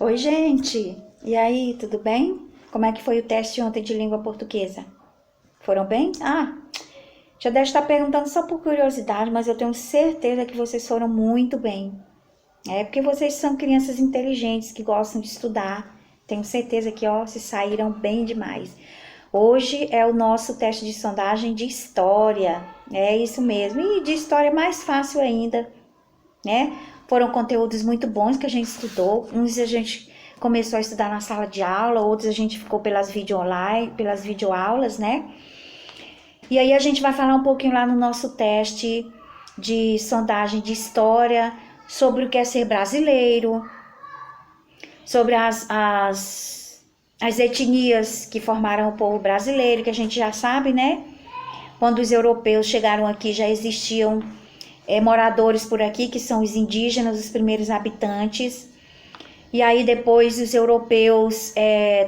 Oi, gente! E aí, tudo bem? Como é que foi o teste ontem de língua portuguesa? Foram bem? Já deve estar perguntando só por curiosidade, mas eu tenho certeza que vocês foram muito bem. É porque vocês são crianças inteligentes que gostam de estudar. Tenho certeza que, se saíram bem demais. Hoje é o nosso teste de sondagem de história. É isso mesmo. E de história é mais fácil ainda, né? Foram conteúdos muito bons que a gente estudou. Uns a gente começou a estudar na sala de aula, outros a gente ficou pelas online, pelas videoaulas, né? E aí a gente vai falar um pouquinho lá no nosso teste de sondagem de história sobre o que é ser brasileiro, sobre as etnias que formaram o povo brasileiro, que a gente já sabe, né? Quando os europeus chegaram aqui já existiam moradores por aqui, que são os indígenas, os primeiros habitantes. E aí depois os europeus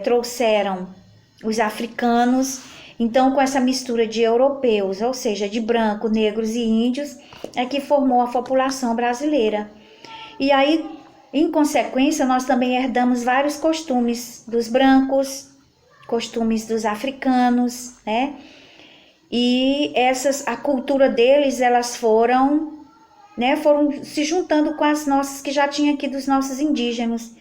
trouxeram os africanos. Então, com essa mistura de europeus, ou seja, de branco, negros e índios, é que formou a população brasileira. E aí, em consequência, nós também herdamos vários costumes dos brancos, costumes dos africanos, né? E a cultura deles, elas foram se juntando com as nossas que já tinha aqui dos nossos indígenas.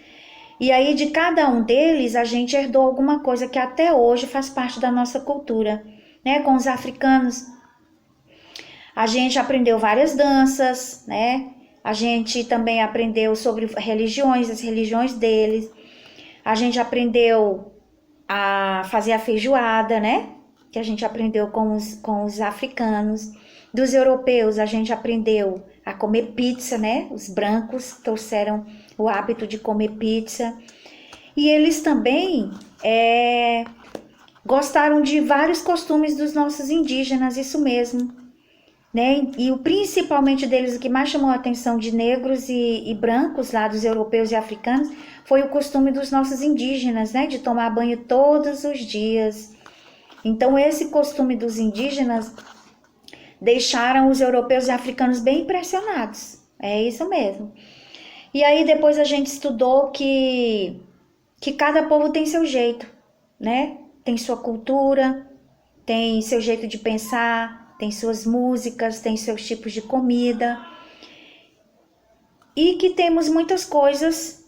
E aí de cada um deles a gente herdou alguma coisa que até hoje faz parte da nossa cultura, né? Com os africanos a gente aprendeu várias danças, né? A gente também aprendeu sobre religiões, as religiões deles. A gente aprendeu a fazer a feijoada, né? Que a gente aprendeu com os africanos. Dos europeus, a gente aprendeu a comer pizza, né? Os brancos trouxeram o hábito de comer pizza. E eles também gostaram de vários costumes dos nossos indígenas, isso mesmo. Né? E principalmente deles, o que mais chamou a atenção de negros e brancos lá, dos europeus e africanos, foi o costume dos nossos indígenas, né? De tomar banho todos os dias. Então, esse costume dos indígenas deixaram os europeus e africanos bem impressionados. É isso mesmo. E aí depois a gente estudou que cada povo tem seu jeito, né? Tem sua cultura, tem seu jeito de pensar, tem suas músicas, tem seus tipos de comida. E que temos muitas coisas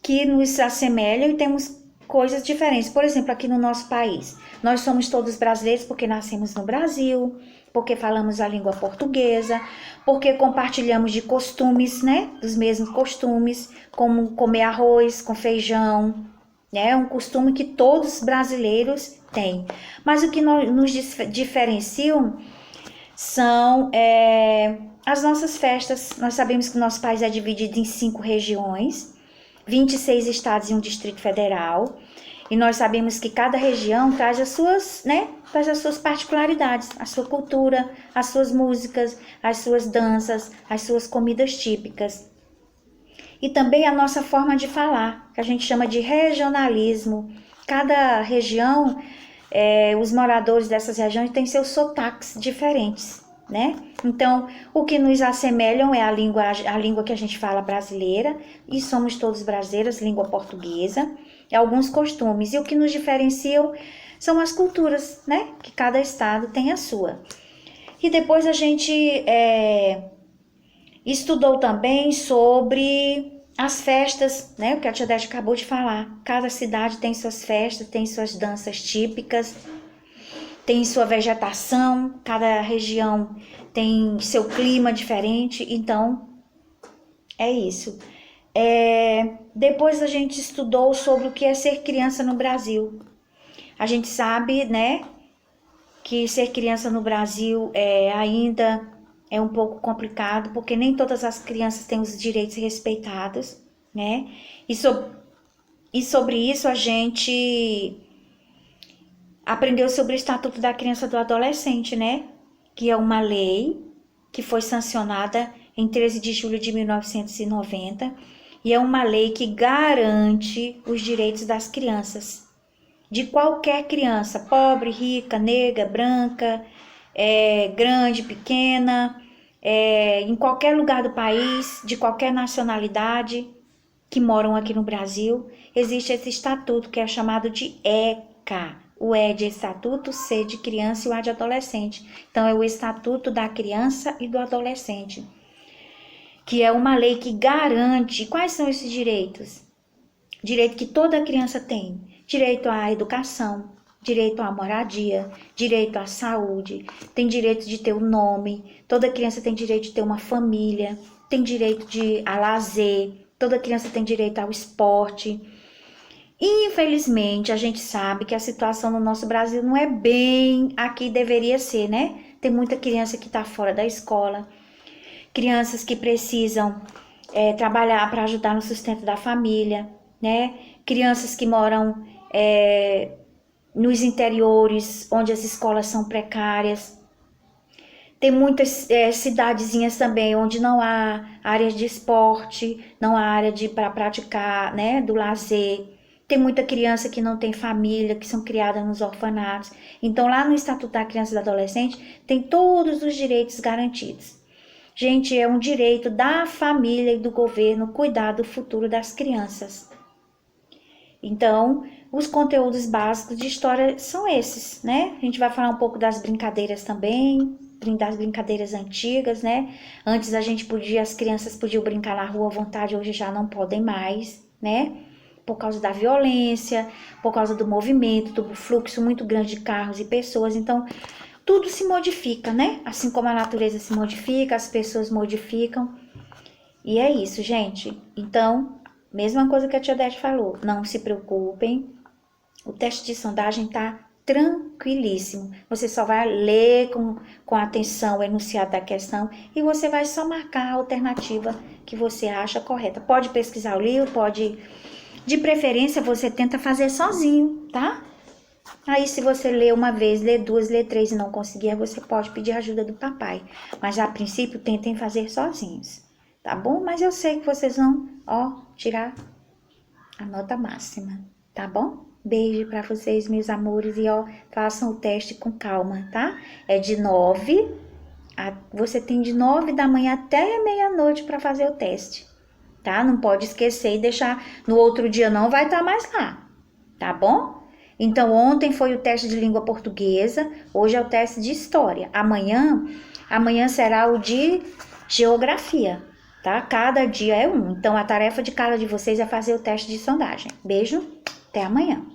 que nos assemelham e temos coisas diferentes. Por exemplo, aqui no nosso país, nós somos todos brasileiros porque nascemos no Brasil, porque falamos a língua portuguesa, porque compartilhamos de costumes, né? Dos mesmos costumes, como comer arroz com feijão, né? É um costume que todos os brasileiros têm. Mas o que nos diferenciam são as nossas festas. Nós sabemos que o nosso país é dividido em 5 regiões, 26 estados e um Distrito Federal. E nós sabemos que cada região traz traz as suas particularidades, a sua cultura, as suas músicas, as suas danças, as suas comidas típicas. E também a nossa forma de falar, que a gente chama de regionalismo. Cada região, os moradores dessas regiões têm seus sotaques diferentes, né? Então, o que nos assemelham é a língua que a gente fala brasileira, e somos todos brasileiros, língua portuguesa, e alguns costumes. E o que nos diferenciam são as culturas, né? Que cada estado tem a sua. E depois a gente estudou também sobre as festas, né? O que a tia Dete acabou de falar. Cada cidade tem suas festas, tem suas danças típicas, tem sua vegetação, cada região tem seu clima diferente, então é isso. Depois a gente estudou sobre o que é ser criança no Brasil. A gente sabe, né, que ser criança no Brasil ainda é um pouco complicado, porque nem todas as crianças têm os direitos respeitados, né? E sobre isso a gente aprendeu sobre o Estatuto da Criança e do Adolescente, né? Que é uma lei que foi sancionada em 13 de julho de 1990 e é uma lei que garante os direitos das crianças, de qualquer criança, pobre, rica, negra, branca, grande, pequena, em qualquer lugar do país, de qualquer nacionalidade. que moram aqui no Brasil, existe esse estatuto que é chamado de ECA. O E de estatuto, C de criança e o A de adolescente. Então, é o Estatuto da Criança e do Adolescente, que é uma lei que garante. Quais são esses direitos? Direito que toda criança tem: direito à educação, direito à moradia, direito à saúde, tem direito de ter um nome, toda criança tem direito de ter uma família, tem direito a lazer, toda criança tem direito ao esporte. Infelizmente, a gente sabe que a situação no nosso Brasil não é bem a que deveria ser, né? Tem muita criança que está fora da escola, crianças que precisam trabalhar para ajudar no sustento da família, né? Crianças que moram nos interiores, onde as escolas são precárias. Tem muitas cidadezinhas também onde não há áreas de esporte, não há área para praticar, né, do lazer. Tem muita criança que não tem família, que são criadas nos orfanatos. Então, lá no Estatuto da Criança e do Adolescente, tem todos os direitos garantidos. Gente, é um direito da família e do governo cuidar do futuro das crianças. Então, os conteúdos básicos de história são esses, né? A gente vai falar um pouco das brincadeiras também, das brincadeiras antigas, né? Antes as crianças podiam brincar na rua à vontade, hoje já não podem mais, né? Por causa da violência, por causa do movimento, do fluxo muito grande de carros e pessoas. Então, tudo se modifica, né? Assim como a natureza se modifica, as pessoas modificam. E é isso, gente. Então, mesma coisa que a tia Dete falou, não se preocupem. O teste de sondagem tá tranquilíssimo. Você só vai ler com atenção o enunciado da questão e você vai só marcar a alternativa que você acha correta. Pode pesquisar o livro, pode... De preferência, você tenta fazer sozinho, tá? Aí, se você lê uma vez, lê duas, lê três e não conseguir, você pode pedir ajuda do papai. Mas, a princípio, tentem fazer sozinhos, tá bom? Mas eu sei que vocês vão, tirar a nota máxima, tá bom? Beijo pra vocês, meus amores, e façam o teste com calma, tá? É de 9, você tem de 9 da manhã até meia-noite pra fazer o teste, tá? Não pode esquecer e deixar no outro dia, não vai estar mais lá, tá bom? Então, ontem foi o teste de língua portuguesa, hoje é o teste de história. Amanhã será o de geografia, tá? Cada dia é um. Então, a tarefa de cada de vocês é fazer o teste de sondagem. Beijo, até amanhã.